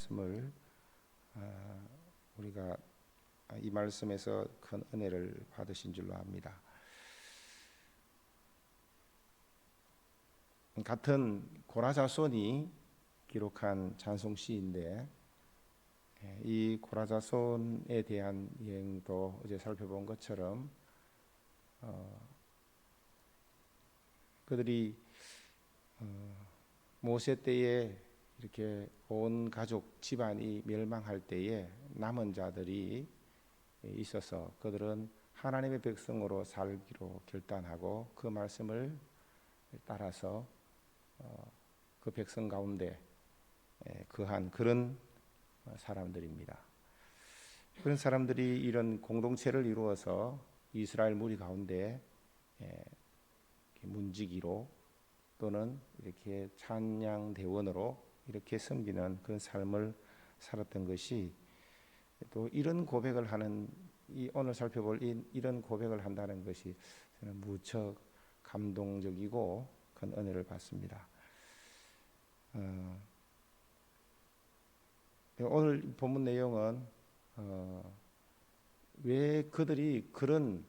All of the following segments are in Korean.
말씀을 우리가 이 말씀에서 큰 은혜를 받으신 줄로 압니다. 같은 고라자손이 기록한 찬송시인데 이 고라자손에 대한 이행도 어제 살펴본 것처럼 그들이 모세 때에 이렇게 온 가족 집안이 멸망할 때에 남은 자들이 있어서 그들은 하나님의 백성으로 살기로 결단하고 그 말씀을 따라서 그 백성 가운데 거한 그런 사람들입니다. 그런 사람들이 이런 공동체를 이루어서 이스라엘 무리 가운데 문지기로 또는 이렇게 찬양 대원으로 이렇게 섬기는 그런 삶을 살았던 것이 또 이런 고백을 하는 오늘 살펴볼 이런 고백을 한다는 것이 저는 무척 감동적이고 큰 은혜를 받습니다. 오늘 본문 내용은 왜 그들이 그런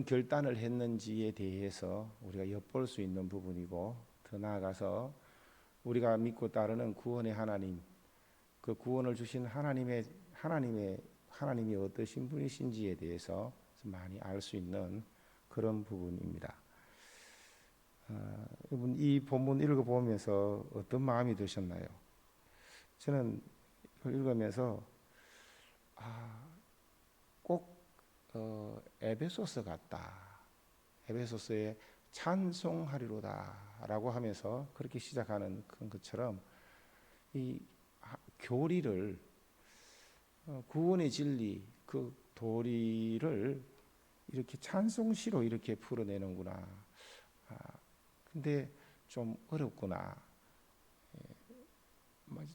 결단을 했는지에 대해서 우리가 엿볼 수 있는 부분이고, 더 나아가서 우리가 믿고 따르는 구원의 하나님, 그 구원을 주신 하나님이 어떠신 분이신지에 대해서 많이 알 수 있는 그런 부분입니다. 여러분, 이 본문 읽어보면서 어떤 마음이 드셨나요? 저는 이걸 읽으면서 꼭 에베소서 같다. 에베소서에 찬송하리로다 라고 하면서 그렇게 시작하는 것처럼 이 교리를 구원의 진리, 그 도리를 이렇게 찬송시로 이렇게 풀어내는구나. 근데 좀 어렵구나.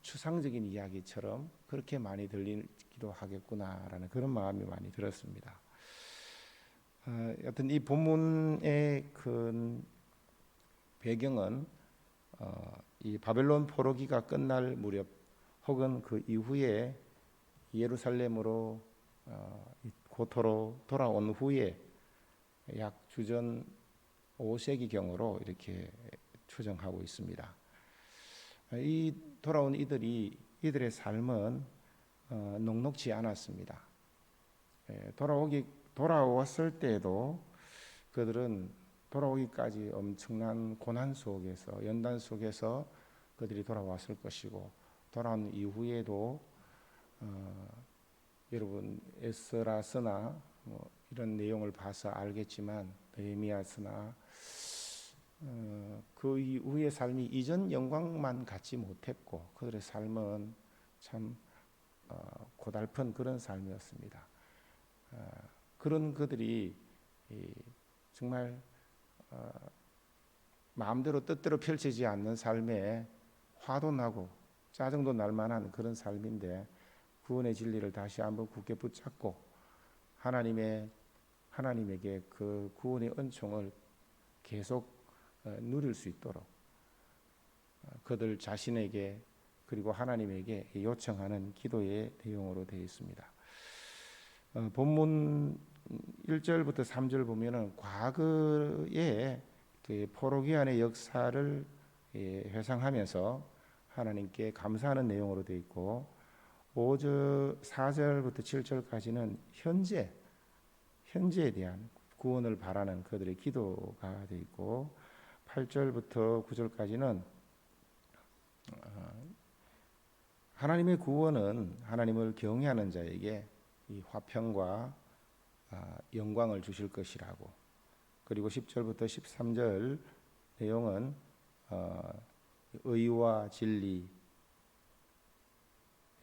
추상적인 이야기처럼 그렇게 많이 들리기도 하겠구나라는 그런 마음이 많이 들었습니다. 여튼 이 본문의 큰 배경은 이 바벨론 포로기가 끝날 무렵 혹은 그 이후에 예루살렘으로 고토로 돌아온 후에 약 주전 5세기경으로 이렇게 추정하고 있습니다. 이 돌아온 이들의 삶은 녹록지 않았습니다. 돌아왔을 때에도 그들은 돌아오기까지 엄청난 고난 속에서, 연단 속에서 그들이 돌아왔을 것이고, 돌아온 이후에도 여러분 에스라서나 이런 내용을 봐서 알겠지만 느헤미야서나 그 이후의 삶이 이전 영광만 갖지 못했고 그들의 삶은 참 고달픈 그런 삶이었습니다. 그런 그들이 정말 마음대로 뜻대로 펼치지 않는 삶에 화도 나고 짜증도 날 만한 그런 삶인데, 구원의 진리를 다시 한번 굳게 붙잡고 하나님에게 그 구원의 은총을 계속 누릴 수 있도록 그들 자신에게 그리고 하나님에게 요청하는 기도의 내용으로 되어 있습니다. 본문 1절부터 3절 보면은 과거의 그 포로기환의 역사를 회상하면서 하나님께 감사하는 내용으로 되어 있고, 4절부터 7절까지는 현재에 대한 구원을 바라는 그들의 기도가 되어 있고, 8절부터 9절까지는 하나님의 구원은 하나님을 경외하는 자에게 이 화평과 영광을 주실 것이라고, 그리고 10절부터 13절 내용은 의와 진리,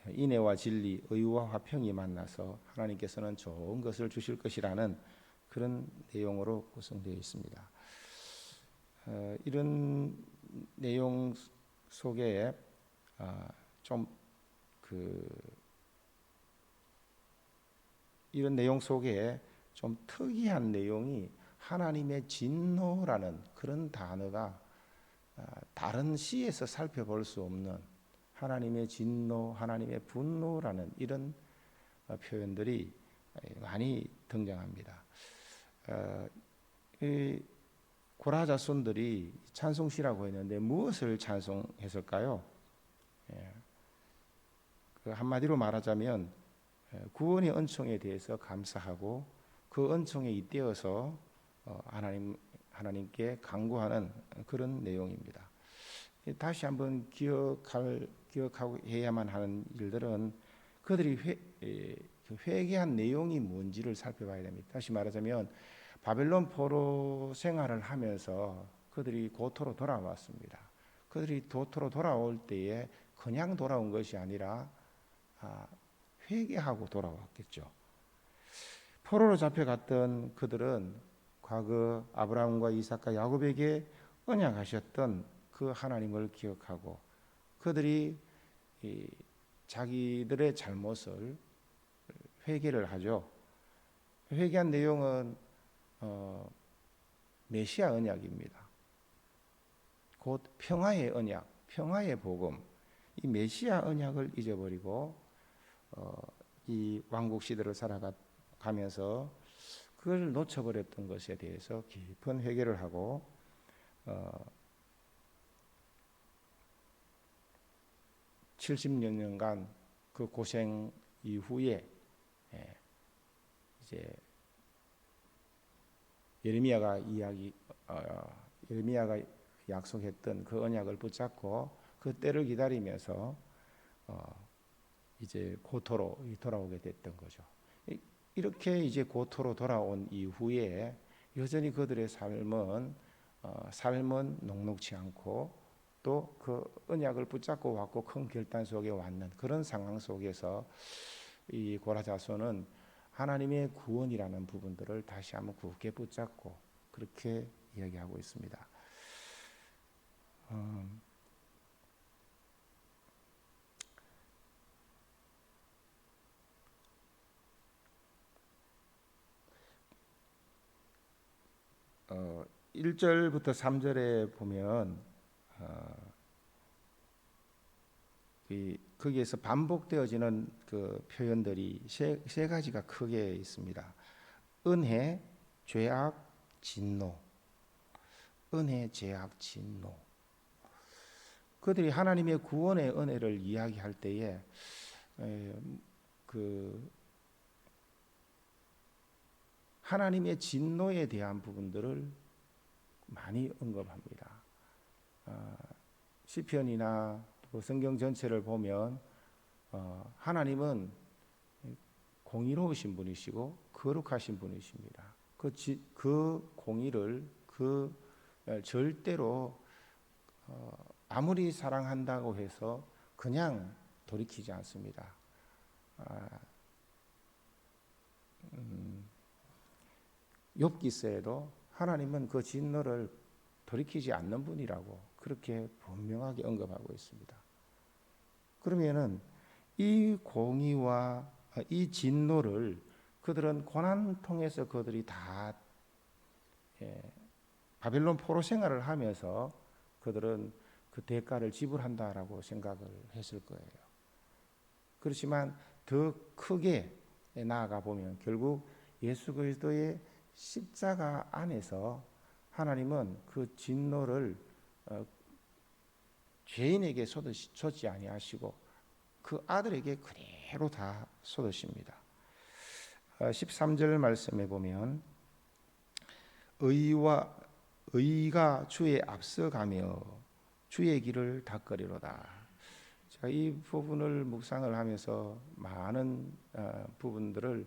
인애와 진리, 의와 화평이 만나서 하나님께서는 좋은 것을 주실 것이라는 그런 내용으로 구성되어 있습니다. 이런 내용 속에 이런 내용 속에 좀 특이한 내용이 하나님의 진노라는 그런 단어가 다른 시에서 살펴볼 수 없는 하나님의 진노, 하나님의 분노라는 이런 표현들이 많이 등장합니다. 이 고라 자손들이 찬송시라고 했는데 무엇을 찬송했을까요? 그 한마디로 말하자면 구원의 은총에 대해서 감사하고 그 은총에 잇대어서 하나님께 간구하는 그런 내용입니다. 다시 한번 기억하고 해야만 하는 일들은 그들이 회개한 내용이 뭔지를 살펴봐야 됩니다. 다시 말하자면 바벨론 포로 생활을 하면서 그들이 고토로 돌아왔습니다. 그들이 고토로 돌아올 때에 그냥 돌아온 것이 아니라 회개하고 돌아왔겠죠. 포로로 잡혀갔던 그들은 과거 아브라함과 이삭과 야곱에게 언약하셨던 그 하나님을 기억하고 그들이 자기들의 잘못을 회개를 하죠. 회개한 내용은 메시아 언약입니다. 곧 평화의 언약, 평화의 복음. 이 메시아 언약을 잊어버리고 이 왕국 시대를 살아가면서 그걸 놓쳐버렸던 것에 대해서 깊은 회개를 하고 70여 년간 그 고생 이후에 이제 예레미야가 약속했던 그 언약을 붙잡고 그 때를 기다리면서 이제 고토로 돌아오게 됐던 거죠. 이렇게 이제 고토로 돌아온 이후에 여전히 그들의 삶은 녹록치 않고 또 그 언약을 붙잡고 왔고 큰 결단 속에 왔는 그런 상황 속에서 이 고라 자손은 하나님의 구원이라는 부분들을 다시 한번 굳게 붙잡고 그렇게 이야기하고 있습니다. 어, 1절부터 3절에 보면 거기에서 반복되어지는 그 표현들이 세 가지가 크게 있습니다. 은혜, 죄악, 진노. 은혜, 죄악, 진노. 그들이 하나님의 구원의 은혜를 이야기할 때에 그 하나님의 진노에 대한 부분들을 많이 언급합니다. 시편이나 또 성경 전체를 보면 하나님은 공의로우신 분이시고 거룩하신 분이십니다. 그 공의를 절대로 아무리 사랑한다고 해서 그냥 돌이키지 않습니다. 욥기서에도 하나님은 그 진노를 돌이키지 않는 분이라고 그렇게 분명하게 언급하고 있습니다. 그러면은 이 공의와 이 진노를 그들은 고난 통해서 그들이 다 바벨론 포로 생활을 하면서 그들은 그 대가를 지불한다라고 생각을 했을 거예요. 그렇지만 더 크게 나아가 보면 결국 예수 그리스도의 십자가 안에서 하나님은 그 진노를 죄인에게 쏟지 아니하시고 그 아들에게 그대로 다 쏟으십니다. 13절 말씀에 보면 의가 주의 앞서가며 주의 길을 닦으리로다. 제가 이 부분을 묵상을 하면서 많은 부분들을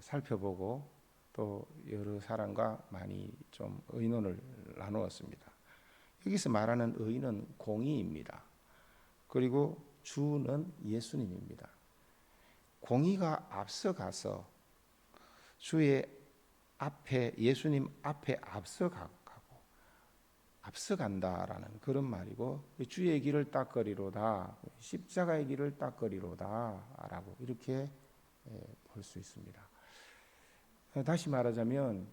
살펴보고 또 여러 사람과 많이 좀 의논을 나누었습니다. 여기서 말하는 의는 공의입니다. 그리고 주는 예수님입니다. 공의가 앞서가서 주의 앞에 예수님 앞에 앞서간다라는 그런 말이고 주의 길을 닦으리로다 십자가의 길을 닦으리로다라고 이렇게 볼 수 있습니다. 다시 말하자면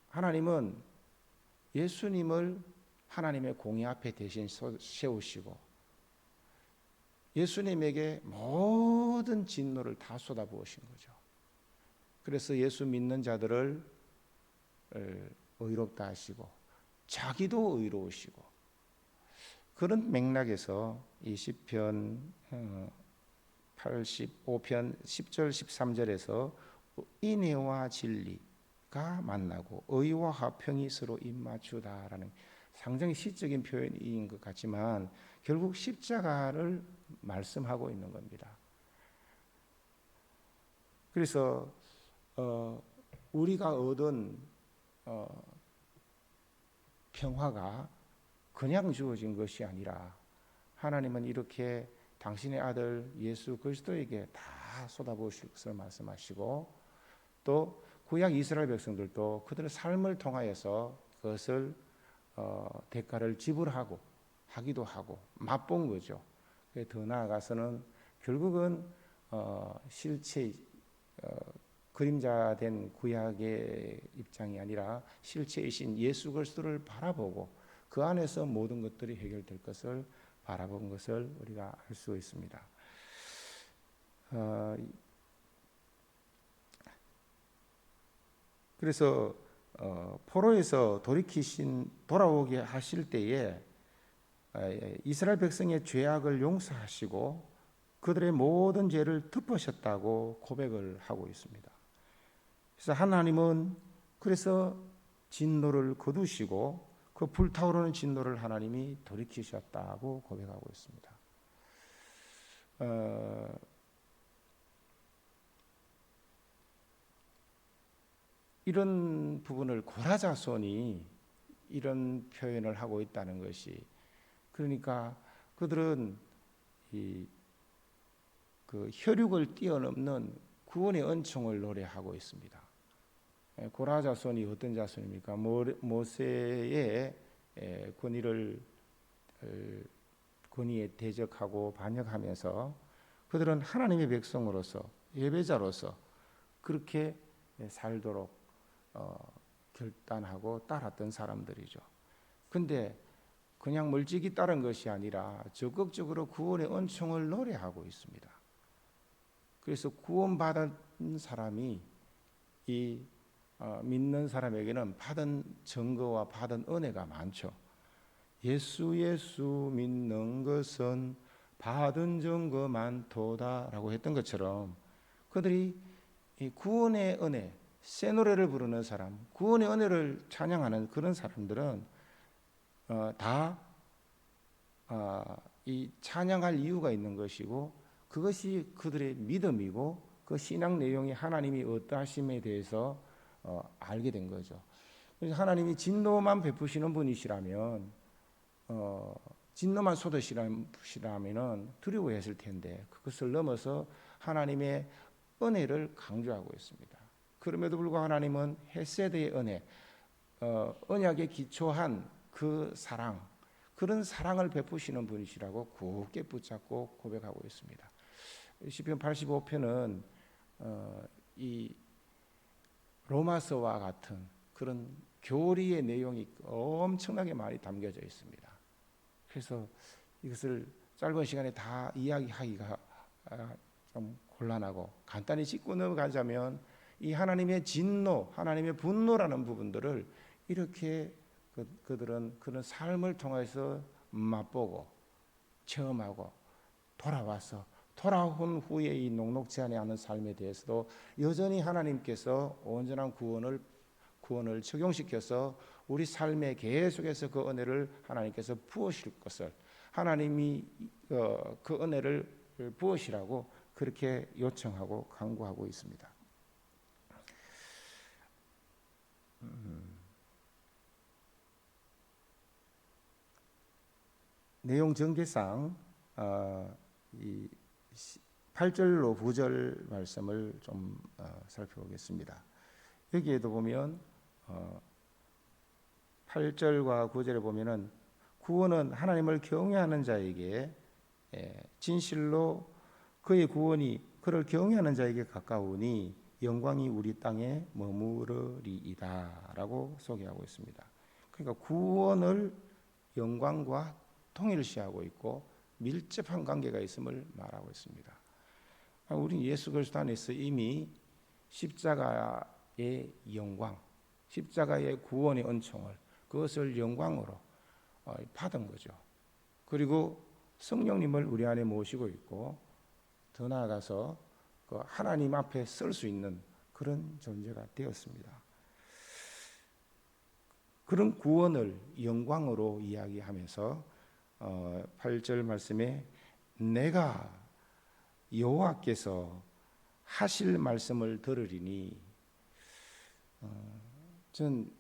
하나님은 예수님을 하나님의 공의 앞에 대신 세우시고 예수님에게 모든 진노를 다 쏟아부으신 거죠. 그래서 예수 믿는 자들을 의롭다 하시고 자기도 의로우시고, 그런 맥락에서 이 시편 85편 10절 13절에서 인애와 진리가 만나고 의와 화평이 서로 입맞추다라는 상당히 시적인 표현인 것 같지만 결국 십자가를 말씀하고 있는 겁니다. 그래서 우리가 얻은 평화가 그냥 주어진 것이 아니라 하나님은 이렇게 당신의 아들 예수 그리스도에게 다 쏟아부으실 것을 말씀하시고, 또 구약 이스라엘 백성들도 그들의 삶을 통하여서 그것을 대가를 지불하고 하기도 하고 맛본 거죠. 더 나아가서는 결국은 실체 그림자된 구약의 입장이 아니라 실체이신 예수 그리스도를 바라보고 그 안에서 모든 것들이 해결될 것을 바라본 것을 우리가 알 수 있습니다. 그래서 포로에서 돌아오게 하실 때에 이스라엘 백성의 죄악을 용서하시고 그들의 모든 죄를 덮으셨다고 고백을 하고 있습니다. 그래서 하나님은 그래서 진노를 거두시고 그 불타오르는 진노를 하나님이 돌이키셨다고 고백하고 있습니다. 이런 부분을 고라자손이 이런 표현을 하고 있다는 것이, 그러니까 그들은 그 혈육을 뛰어넘는 구원의 은총을 노래하고 있습니다. 고라자손이 어떤 자손입니까? 모세의 권위에 대적하고 반역하면서 그들은 하나님의 백성으로서 예배자로서 그렇게 살도록 결단하고 따랐던 사람들이죠. 근데 그냥 멀찍이 따른 것이 아니라 적극적으로 구원의 은총을 노래하고 있습니다. 그래서 구원받은 사람이 믿는 사람에게는 받은 증거와 받은 은혜가 많죠. 예수 믿는 것은 받은 증거 많도다라고 했던 것처럼 그들이 이 구원의 은혜, 새 노래를 부르는 사람, 구원의 은혜를 찬양하는 그런 사람들은 다 이 찬양할 이유가 있는 것이고, 그것이 그들의 믿음이고 그 신앙 내용이 하나님이 어떠하심에 대해서 알게 된 거죠. 그래서 하나님이 진노만 베푸시는 분이시라면 진노만 쏟으시라면 두려워했을 텐데 그것을 넘어서 하나님의 은혜를 강조하고 있습니다. 그럼에도 불구하고 하나님은 헤세드의 은혜, 언약에 기초한 그 사랑, 그런 사랑을 베푸시는 분이시라고 굳게 붙잡고 고백하고 있습니다. 시편 85편은 이 로마서와 같은 그런 교리의 내용이 엄청나게 많이 담겨져 있습니다. 그래서 이것을 짧은 시간에 다 이야기하기가 좀 곤란하고 간단히 짚고 넘어가자면 이 하나님의 진노, 하나님의 분노라는 부분들을 이렇게 그들은 그런 삶을 통해서 맛보고 체험하고 돌아온 후에 이 녹록지 않은 삶에 대해서도 여전히 하나님께서 온전한 구원을 적용시켜서 우리 삶에 계속해서 그 은혜를 하나님께서 부으실 것을, 하나님이 그 은혜를 부으시라고 그렇게 요청하고 간구하고 있습니다. 내용 전개상 이 8절로 9절 말씀을 좀 살펴보겠습니다. 여기에도 보면 8절과 9절에 보면은 구원은 하나님을 경외하는 자에게 진실로 그의 구원이 그를 경외하는 자에게 가까우니 영광이 우리 땅에 머무르리이다 라고 소개하고 있습니다. 그러니까 구원을 영광과 통일시하고 있고 밀접한 관계가 있음을 말하고 있습니다. 우리 예수 그리스도 안에서 이미 십자가의 영광, 십자가의 구원의 은총을 그것을 영광으로 받은 거죠. 그리고 성령님을 우리 안에 모시고 있고 더 나아가서 그 하나님 앞에 설 수 있는 그런 존재가 되었습니다. 그런 구원을 영광으로 이야기하면서 8절 말씀에 내가 여호와께서 하실 말씀을 들으리니, 전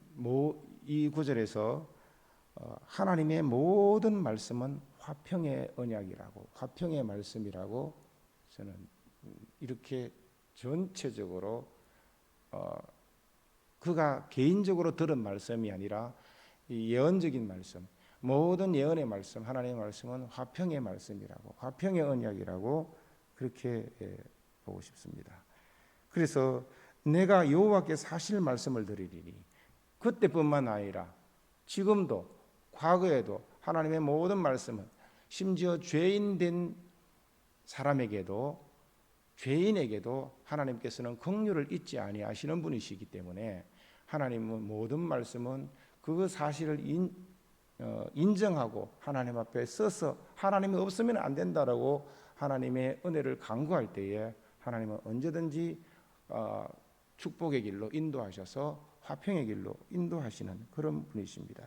이 구절에서 하나님의 모든 말씀은 화평의 언약이라고, 화평의 말씀이라고 저는 이렇게 전체적으로 그가 개인적으로 들은 말씀이 아니라 이 예언적인 말씀, 모든 예언의 말씀, 하나님의 말씀은 화평의 말씀이라고, 화평의 언약이라고 그렇게 보고 싶습니다. 그래서 내가 여호와께서 하실 말씀을 드리리니, 그때뿐만 아니라 지금도 과거에도 하나님의 모든 말씀은 심지어 죄인 된 사람에게도, 죄인에게도 하나님께서는 긍휼을 잊지 아니하시는 분이시기 때문에 하나님은 모든 말씀은 그 사실을 인정하고 하나님 앞에 서서 하나님이 없으면 안 된다라고 하나님의 은혜를 간구할 때에 하나님은 언제든지 축복의 길로 인도하셔서 화평의 길로 인도하시는 그런 분이십니다.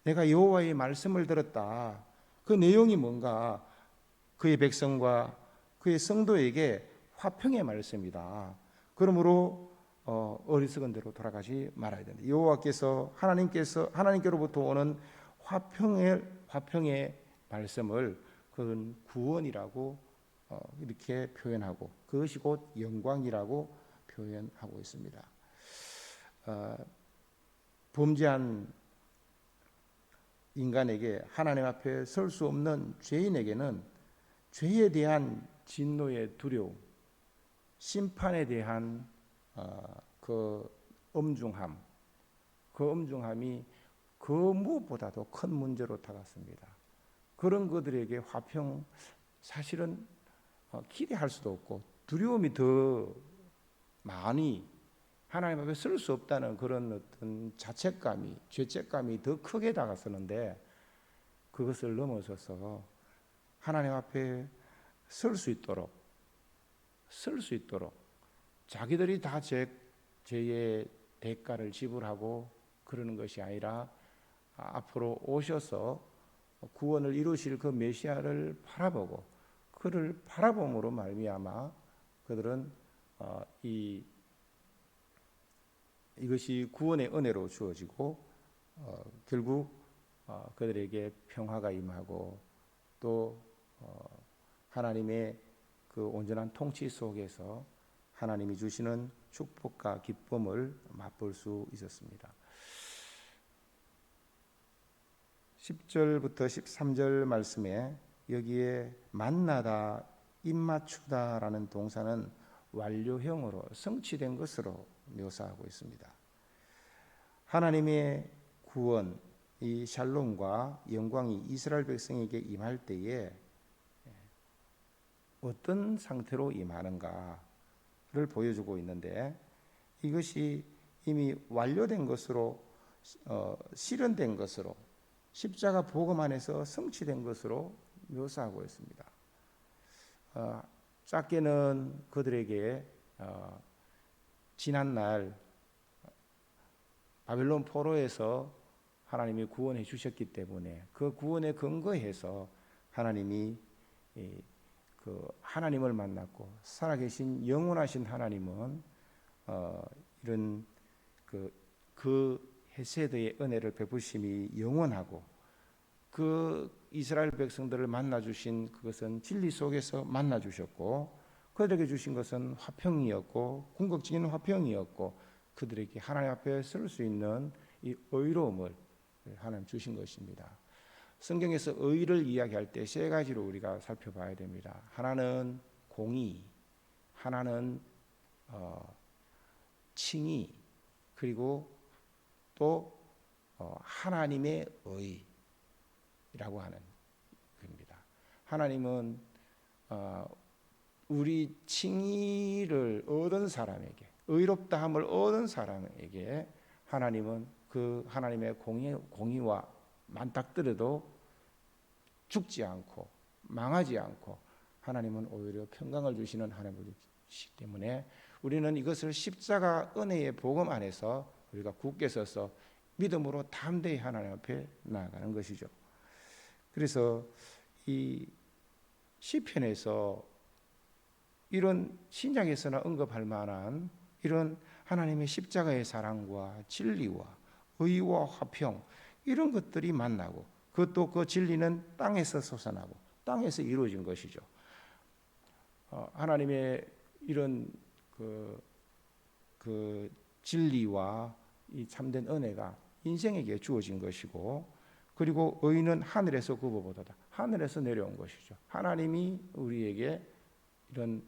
내가 여호와의 말씀을 들었다. 그 내용이 뭔가? 그의 백성과 그의 성도에게 화평의 말씀이다. 그러므로 어리석은 대로 돌아가지 말아야 된다. 여호와께서 하나님께로부터 오는 화평의 말씀을 그건 구원이라고 이렇게 표현하고, 그것이 곧 영광이라고 표현하고 있습니다. 범죄한 인간에게, 하나님 앞에 설 수 없는 죄인에게는 죄에 대한 진노의 두려움, 심판에 대한 그 엄중함, 그 엄중함이 그 무엇보다도 큰 문제로 다가섭니다. 그런 그들에게 화평, 사실은 기대할 수도 없고 두려움이 더 많이, 하나님 앞에 설 수 없다는 그런 어떤 자책감이, 죄책감이 더 크게 다가서는데, 그것을 넘어서서 하나님 앞에 설 수 있도록 자기들이 다 죄의 대가를 지불하고 그러는 것이 아니라 앞으로 오셔서 구원을 이루실 그 메시아를 바라보고, 그를 바라봄으로 말미암아 그들은 이것이 구원의 은혜로 주어지고 결국 그들에게 평화가 임하고 또 하나님의 그 온전한 통치 속에서 하나님이 주시는 축복과 기쁨을 맛볼 수 있었습니다. 10절부터 13절 말씀에 여기에 만나다, 입맞추다라는 동사는 완료형으로 성취된 것으로 묘사하고 있습니다. 하나님의 구원, 이 샬롬과 영광이 이스라엘 백성에게 임할 때에 어떤 상태로 임하는가를 보여주고 있는데, 이것이 이미 완료된 것으로, 실현된 것으로, 십자가 복음 안에서 성취된 것으로 묘사하고 있습니다. 작게는 그들에게 지난날 바벨론 포로에서 하나님이 구원해 주셨기 때문에 그 구원에 근거해서 하나님이 그 하나님을 만났고, 살아계신 영원하신 하나님은 이런 그 헤세드의 은혜를 베푸심이 영원하고, 그 이스라엘 백성들을 만나 주신 그것은 진리 속에서 만나 주셨고, 그들에게 주신 것은 화평이었고, 궁극적인 화평이었고, 그들에게 하나님 앞에 설 수 있는 이 의로움을 하나님 주신 것입니다. 성경에서 의를 이야기할 때 세 가지로 우리가 살펴봐야 됩니다. 하나는 공의, 하나는 칭의, 그리고 또 하나님의 의라고 하는 겁니다. 하나님은 우리 칭의를 얻은 사람에게, 의롭다함을 얻은 사람에게 하나님은 그 하나님의 공의와 맞닥뜨려도 죽지 않고 망하지 않고 하나님은 오히려 평강을 주시는 하나님이시기 때문에 우리는 이것을 십자가 은혜의 복음 안에서 우리가 굳게 서서 믿음으로 담대히 하나님 앞에 나아가는 것이죠. 그래서 이 시편에서 이런 신약에서나 언급할 만한 이런 하나님의 십자가의 사랑과 진리와 의와 화평 이런 것들이 만나고 그것도 그 진리는 땅에서 솟아나고 땅에서 이루어진 것이죠. 하나님의 이런 그 진리와 이 참된 은혜가 인생에게 주어진 것이고 그리고 의는 하늘에서 굽어보도다. 하늘에서 내려온 것이죠. 하나님이 우리에게 이런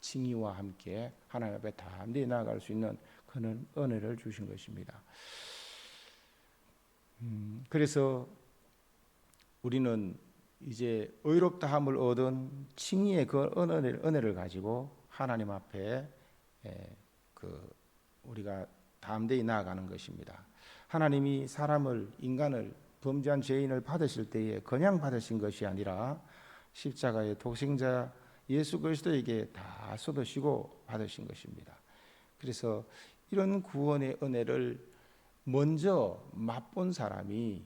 칭의와 함께 하나님 앞에 담대히 나아갈 수 있는 그런 은혜를 주신 것입니다. 그래서 우리는 이제 의롭다함을 얻은 칭의의 그 은혜를 가지고 하나님 앞에 우리가 담대히 나아가는 것입니다. 하나님이 인간을 범죄한 죄인을 받으실 때에 그냥 받으신 것이 아니라 십자가의 독생자 예수 그리스도에게 다 쏟으시고 받으신 것입니다. 그래서 이런 구원의 은혜를 먼저 맛본 사람이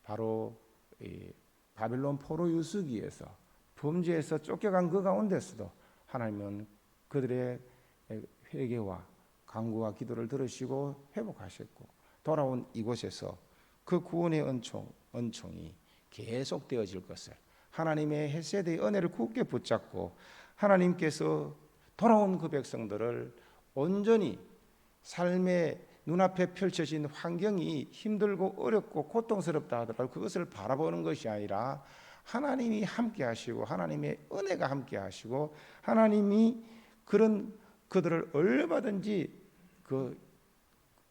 바로 바벨론 포로 유수기에서 범죄에서 쫓겨간 그 가운데서도 하나님은 그들의 회개와 간구와 기도를 들으시고 회복하셨고 돌아온 이곳에서 그 구원의 은총이 계속되어질 것을 하나님의 헤세드의 은혜를 굳게 붙잡고 하나님께서 돌아온 그 백성들을 온전히 삶의 눈앞에 펼쳐진 환경이 힘들고 어렵고 고통스럽다 하더라도 그것을 바라보는 것이 아니라 하나님이 함께 하시고 하나님의 은혜가 함께 하시고 하나님이 그런 그들을 얼마든지 그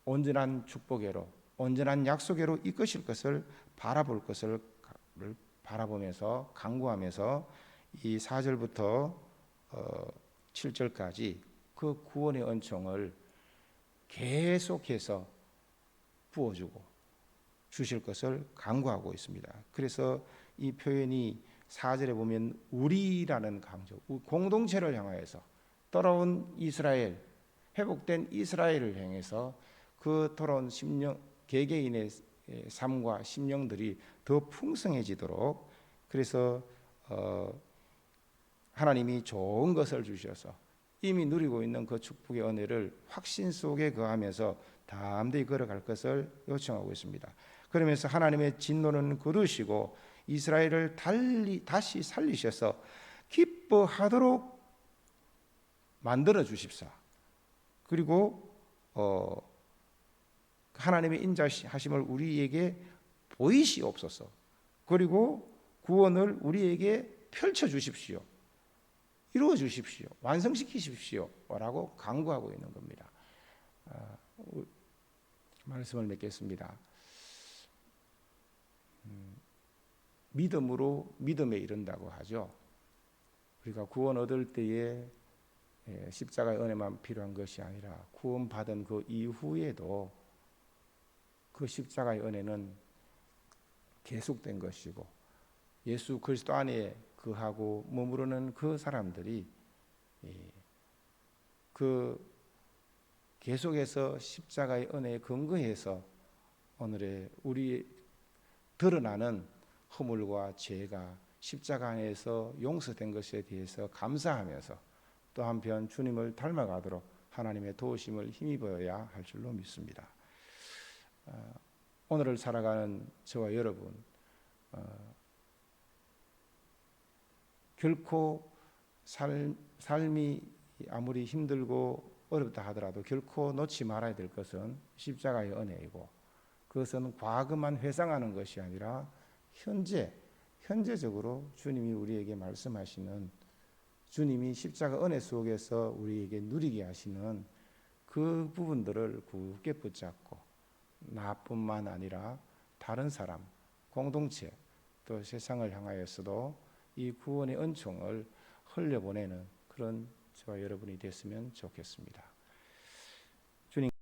온전한 축복으로 온전한 약속으로 이끄실 것을 바라볼 것을 바라보면서 간구하면서 이 4절부터 7절까지 그 구원의 은총을 계속해서 부어주고 주실 것을 간구하고 있습니다. 그래서 이 표현이 4절에 보면 우리라는 강조, 공동체를 향하여서 돌아온 이스라엘, 회복된 이스라엘을 향해서 그 돌아온 개개인의 삶과 심령들이 더 풍성해지도록 그래서 하나님이 좋은 것을 주셔서 이미 누리고 있는 그 축복의 은혜를 확신 속에 거하면서 담대히 걸어갈 것을 요청하고 있습니다. 그러면서 하나님의 진노는 거두시고 이스라엘을 다시 살리셔서 기뻐하도록 만들어 주십사. 그리고 하나님의 인자하심을 우리에게 보이시옵소서. 그리고 구원을 우리에게 펼쳐 주십시오. 이루어 주십시오. 완성시키십시오. 라고 간구하고 있는 겁니다. 말씀을 맺겠습니다. 믿음으로 믿음에 이른다고 하죠. 우리가 구원 얻을 때에 십자가의 은혜만 필요한 것이 아니라 구원받은 그 이후에도 그 십자가의 은혜는 계속된 것이고 예수 그리스도 안에 그하고 머무르는 그 사람들이 그 계속해서 십자가의 은혜에 근거해서 오늘의 우리 드러나는 허물과 죄가 십자가 안에서 용서된 것에 대해서 감사하면서 또 한편 주님을 닮아가도록 하나님의 도우심을 힘입어야 할 줄로 믿습니다. 오늘을 살아가는 저와 여러분 결코 삶이 아무리 힘들고 어렵다 하더라도 결코 놓지 말아야 될 것은 십자가의 은혜이고 그것은 과거만 회상하는 것이 아니라 현재적으로 주님이 우리에게 말씀하시는 주님이 십자가 은혜 속에서 우리에게 누리게 하시는 그 부분들을 굳게 붙잡고 나뿐만 아니라 다른 사람, 공동체, 또 세상을 향하여서도 이 구원의 은총을 흘려보내는 그런 저와 여러분이 됐으면 좋겠습니다. 주님